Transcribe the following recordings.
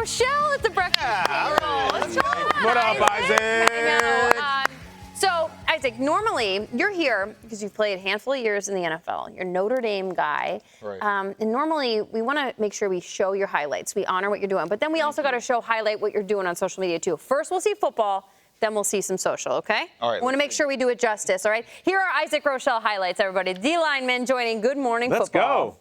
Rochell at the breakfast table. What's going on, What up, Isaac? I know. So, Isaac, normally you're here because you've played a handful of years in the NFL. You're a Notre Dame guy. Right. And normally we want to make sure we show your highlights. We honor what you're doing. But then we also got to highlight what you're doing on social media, too. First, we'll see football. Then we'll see some social, okay? All right. I want to make sure we do it justice, all right? Here are Isaac Rochell highlights, everybody. D-linemen joining Good Morning Let's Football. go.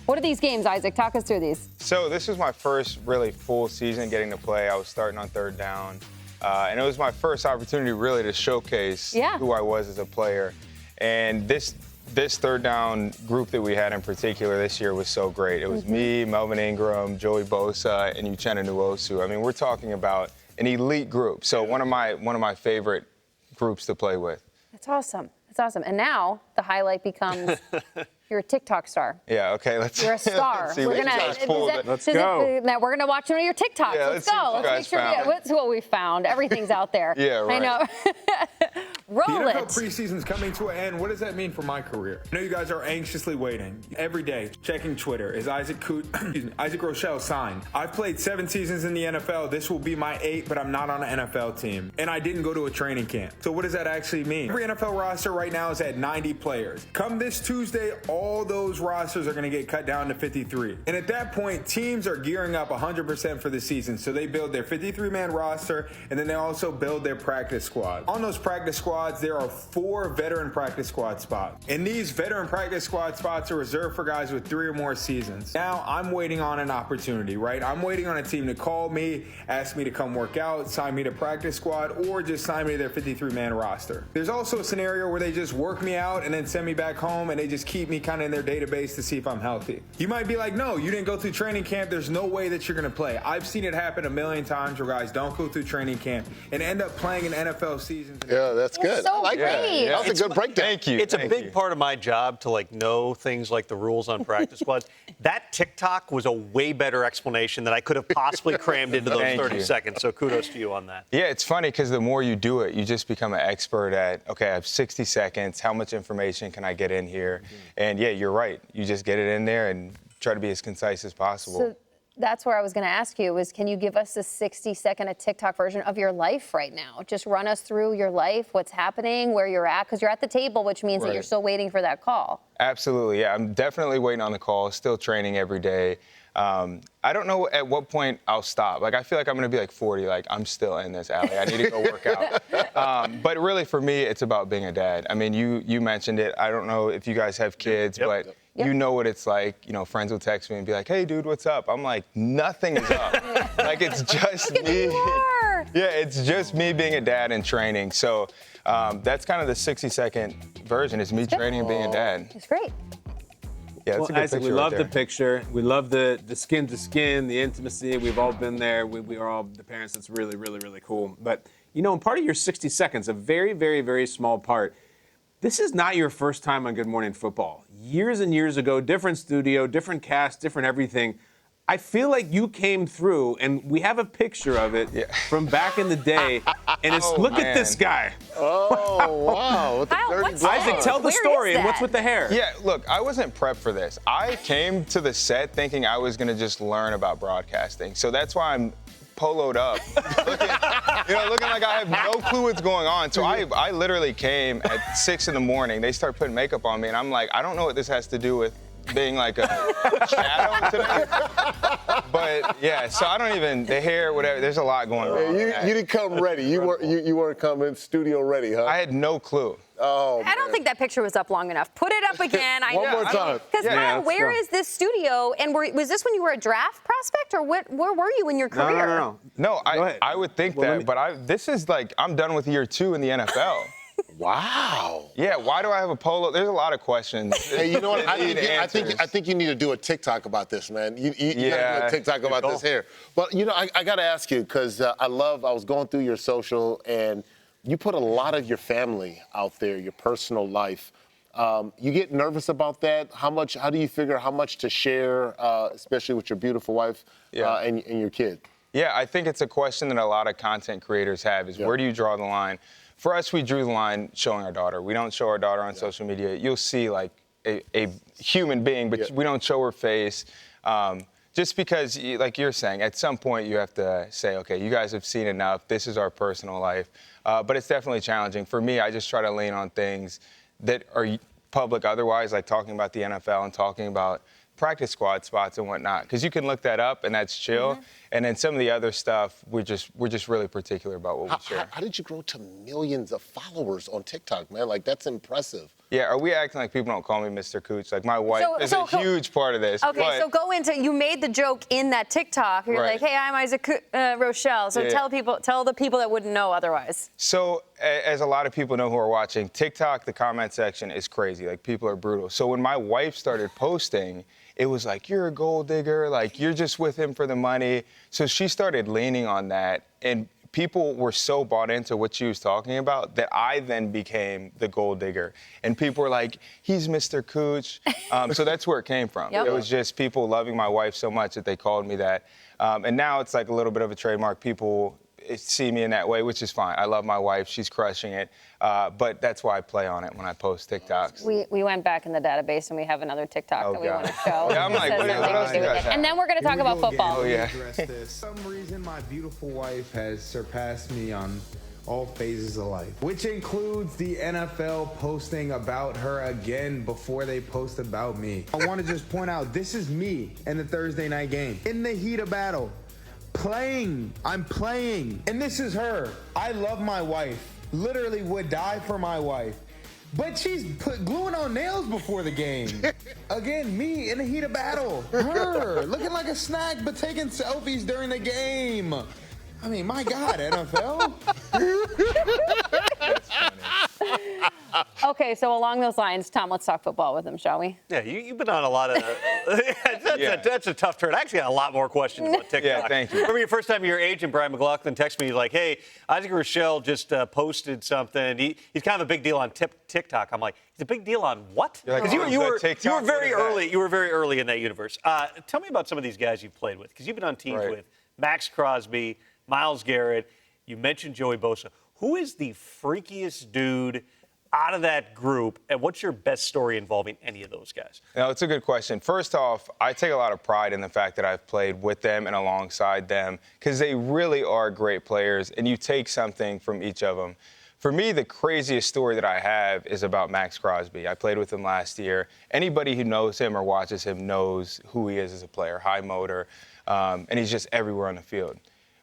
What are these games, Isaac? Talk us through these. So this was my first really full season getting to play. I was starting on third down. And it was my first opportunity really to showcase who I was as a player. And this third down group that we had in particular this year was so great. It was me, Melvin Ingram, Joey Bosa, and Uchenna Nwosu. I mean, we're talking about an elite group. So one of my favorite groups to play with. That's awesome. That's awesome. And now the highlight becomes you're a TikTok star. Yeah, okay, You're a star. Let's go. Now we're gonna watch one of your TikToks. Yeah, let's go. Let's make sure that's what we found. Everything's out there. Yeah, right. I know. Roll the it. NFL preseason's coming to an end. What does that mean for my career? I know you guys are anxiously waiting. Every day, checking Twitter, is Isaac Rochell signed? I've played 7 seasons in the NFL. This will be my 8th, but I'm not on an NFL team. And I didn't go to a training camp. So what does that actually mean? Every NFL roster right now is at 90 players. Come this Tuesday, all those rosters are going to get cut down to 53. And at that point, teams are gearing up 100% for the season. So they build their 53-man roster, and then they also build their practice squad. On those practice squads, there are 4 veteran practice squad spots. And these veteran practice squad spots are reserved for guys with 3 or more seasons. Now, I'm waiting on an opportunity, right? I'm waiting on a team to call me, ask me to come work out, sign me to practice squad, or just sign me to their 53-man roster. There's also a scenario where they just work me out and then send me back home, and they just keep me kind of in their database to see if I'm healthy. You might be like, no, you didn't go through training camp. There's no way that you're going to play. I've seen it happen a million times where guys don't go through training camp and end up playing an NFL season. Yeah, that's good. So I like that. great. That was a good breakdown. Thank you. It's a big part of my job to know things like the rules on practice squads. That TikTok was a way better explanation than I could have possibly crammed into those 30 seconds. So kudos to you on that. Yeah, it's funny because the more you do it, you just become an expert at, okay, I have 60 seconds. How much information can I get in here? And yeah, you're right. You just get it in there and try to be as concise as possible. So that's where I was going to ask you was, can you give us a 60-second TikTok version of your life right now? Just run us through your life, what's happening, where you're at, because you're at the table, which means that you're still waiting for that call. Absolutely, yeah. I'm definitely waiting on the call, still training every day. I don't know at what point I'll stop. I feel like I'm going to be 40, I'm still in this alley. I need to go work out. But really, for me, it's about being a dad. I mean, you mentioned it. I don't know if you guys have kids, but you know what it's like. Friends will text me and be like, hey, dude, what's up? I'm like, nothing is up. It's just me. Yeah, it's just me being a dad and training. So that's kind of the 60-second version. It's me training and being a dad. It's great. Yeah, that's a good Isaac, picture we love right the picture. We love the skin to skin, the intimacy. We've all been there. We are all the parents. It's really, really, really cool. But, in part of your 60 seconds, a very, very, very small part, this is not your first time on Good Morning Football. Years and years ago, different studio, different cast, different everything. I feel like you came through, and we have a picture of it from back in the day, and it's look at this guy. Oh, wow. With the dirty blonde. Isaac, tell the story, and what's with the hair? Yeah, look, I wasn't prepped for this. I came to the set thinking I was going to just learn about broadcasting. So that's why I'm poloed up, looking like I have no clue what's going on. So I literally came at 6 in the morning. They start putting makeup on me, and I'm like, I don't know what this has to do with being like a shadow today. But yeah, so I don't even, the hair, whatever, there's a lot going on. You didn't come ready. You weren't coming studio ready, huh? I had no clue. Oh, I don't think that picture was up long enough. Put it up again. One more time. Because where is this studio? And was this when you were a draft prospect, or where were you in your career? No, I would think that, but this is I'm done with year 2 in the NFL. Wow. Yeah, why do I have a polo? There's a lot of questions. Hey, you know what? I think you need to do a TikTok about this, man. You got to do a TikTok about this hair. But, I got to ask you, because I was going through your social, and you put a lot of your family out there, your personal life. You get nervous about that? How do you figure how much to share, especially with your beautiful wife and your kid? Yeah, I think it's a question that a lot of content creators have is where do you draw the line? For us, we drew the line showing our daughter. We don't show our daughter on social media. You'll see a human being, but we don't show her face. Just because, like you're saying, at some point you have to say, okay, you guys have seen enough. This is our personal life. But it's definitely challenging. For me, I just try to lean on things that are public otherwise, like talking about the NFL and talking about practice squad spots and whatnot, because you can look that up and that's chill. Mm-hmm. And then some of the other stuff, we're just really particular about what we share. How did you grow to millions of followers on TikTok, man? Like, that's impressive. Yeah, are we acting like people don't call me Mr. Cooch? Like, my wife is so a huge part of this. Okay, but so go into, you made the joke in that TikTok. You're Right. like, hey, I'm Isaac Rochell. So Yeah. tell the people that wouldn't know otherwise. So, as a lot of people know who are watching, TikTok, the comment section is crazy. Like, people are brutal. So when my wife started posting, it was like, you're a gold digger, like, you're just with him for the money. So she started leaning on that, and people were so bought into what she was talking about that I then became the gold digger. And people were like, he's Mr. Cooch. So that's where it came from. Yep. It was just people loving my wife so much that they called me that. And now it's like a little bit of a trademark. People see me in that way, which is fine. I love my wife. She's crushing it. But that's why I play on it when I post TikToks. We went back in the database and we have another TikTok Oh, that we want to God. show. Yeah, I'm that like, says what something else to do you with guys it. And then we're going to talk about football. Oh, yeah. For some reason, my beautiful wife has surpassed me on all phases of life, which includes the NFL posting about her again before they post about me. I want to just point out, this is me in the Thursday night game, in the heat of battle, playing. I'm playing. And this is her. I love my wife. Literally would die for my wife. But she's gluing on nails before the game. Again, me in the heat of battle. Her, looking like a snack, but taking selfies during the game. I mean, my God, NFL. Okay, so along those lines, Tom, let's talk football with him, shall we? Yeah, you've been on a lot of. That's a tough turn. I actually got a lot more questions about TikTok. Yeah, thank you. Remember your first time your agent, Brian McLaughlin, texted me like, "Hey, Isaac Rochell just posted something. He's kind of a big deal on TikTok." I'm like, "He's a big deal on what?" You're like, Because "Oh, you were TikTok, very what is that?" early. You were very early in that universe. Tell me about some of these guys you've played with, because you've been on teams Right. with Max Crosby, Myles Garrett. You mentioned Joey Bosa. Who is the freakiest dude out of that group, and what's your best story involving any of those guys? No, it's a good question. First off, I take a lot of pride in the fact that I've played with them and alongside them, because they really are great players, and you take something from each of them. For me, the craziest story that I have is about Max Crosby. I played with him last year. Anybody who knows him or watches him knows who he is as a player, high motor, and he's just everywhere on the field.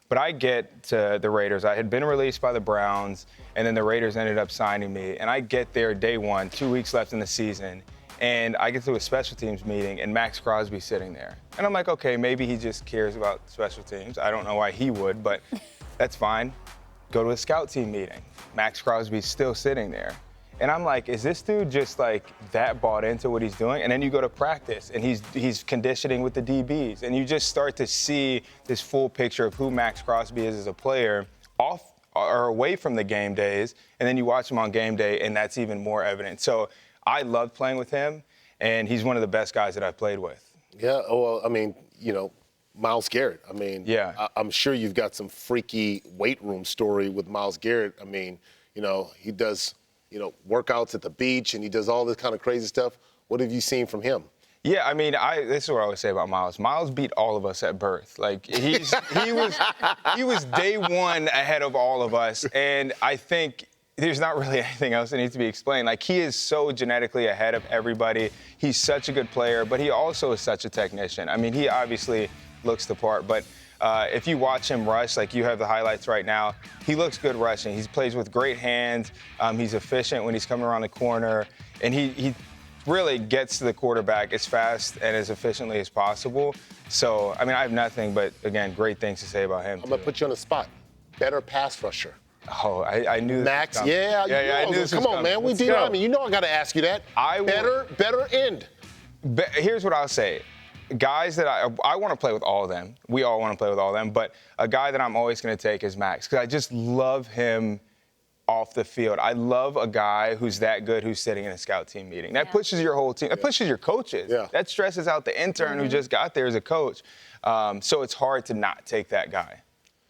But I get to the Raiders. I had been released by the Browns, and then the Raiders ended up signing me. And I get there day one, 2 weeks left in the season, and I get to a special teams meeting, and Max Crosby's sitting there. And I'm like, okay, maybe he just cares about special teams. I don't know why he would, but that's fine. Go to a scout team meeting. Max Crosby's still sitting there. And I'm like, is this dude just like that bought into what he's doing? And then you go to practice and he's conditioning with the DBs. And you just start to see this full picture of who Max Crosby is as a player off or away from the game days. And then you watch him on game day and that's even more evident. So I love playing with him, and he's one of the best guys that I've played with. Yeah, well, I mean, you know, Myles Garrett. I mean, Yeah. I'm sure you've got some freaky weight room story with Myles Garrett. I mean, you know, he does, you know, workouts at the beach and he does all this kind of crazy stuff. What have you seen from him? Yeah, I mean, this is what I always say about Myles. Myles beat all of us at birth. Like he was day one ahead of all of us, and I think there's not really anything else that needs to be explained. Like, he is so genetically ahead of everybody. He's such a good player, but he also is such a technician. I mean, he obviously looks the part, but if you watch him rush, like you have the highlights right now, he looks good rushing. He plays with great hands. He's efficient when he's coming around the corner, and he really gets to the quarterback as fast and as efficiently as possible. So, I mean, I have nothing but, again, great things to say about him. I'm going to put you on the spot. Better pass rusher. Oh, I knew this Max, was coming. yeah, I knew this come was on, coming. man. We Let's did. go. I mean, you know I got to ask you that. Better end. Here's what I'll say. Guys that I want to play with all of them. We all want to play with all of them. But a guy that I'm always going to take is Max, because I just love him off the field. I love a guy who's that good, who's sitting in a scout team meeting. That pushes your whole team. That pushes your coaches. Yeah. That stresses out the intern who just got there as a coach. So it's hard to not take that guy.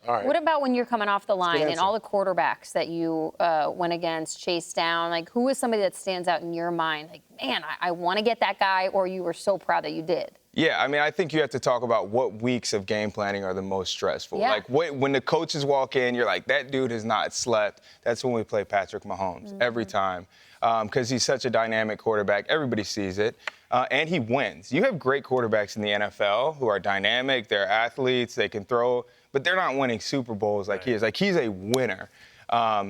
All right. What about when you're coming off the line and answer. all the quarterbacks that you went against, chased down? Like, who is somebody that stands out in your mind? Like, man, I want to get that guy, or you were so proud that you did? Yeah, I mean, I think you have to talk about what weeks of game planning are the most stressful. Yeah. Like, when the coaches walk in, you're like, that dude has not slept. That's when we play Patrick Mahomes every time, because he's such a dynamic quarterback. Everybody sees it, and he wins. You have great quarterbacks in the NFL who are dynamic. They're athletes. They can throw, but they're not winning Super Bowls like he is. Like, he's a winner.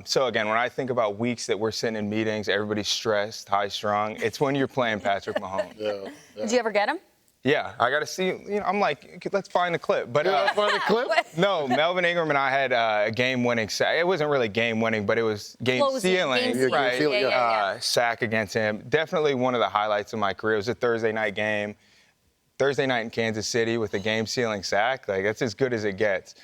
So again, when I think about weeks that we're sitting in meetings, everybody's stressed, high-strung, it's when you're playing Patrick Mahomes. Yeah. Did you ever get him? Yeah, I got to see, I'm like, let's find the clip. But Find the clip? no, Melvin Ingram and I had a game-winning sack. It wasn't really game-winning, but it was game-sealing, right? Yeah. Sack against him. Definitely one of the highlights of my career. It was a Thursday night game. Thursday night in Kansas City with a game-sealing sack. Like, that's as good as it gets.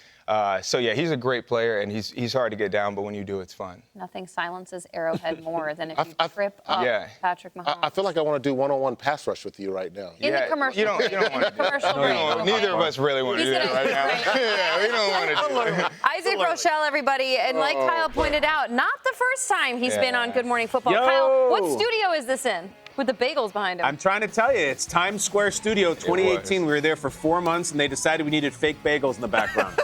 So, yeah, he's a great player, and he's hard to get down, but when you do, it's fun. Nothing silences Arrowhead more than if you trip up Patrick Mahomes. I feel like I want to do one-on-one pass rush with you right now. In the commercial. You don't want to do that. Neither of us really want to do that right now. Yeah, we don't want to do it. Isaac Rochell, everybody, and like Kyle pointed out, not the first time he's been on Good Morning Football. Yo. Kyle, what studio is this in? With the bagels behind him. I'm trying to tell you, it's Times Square Studio 2018. We were there for 4 months, and they decided we needed fake bagels in the background.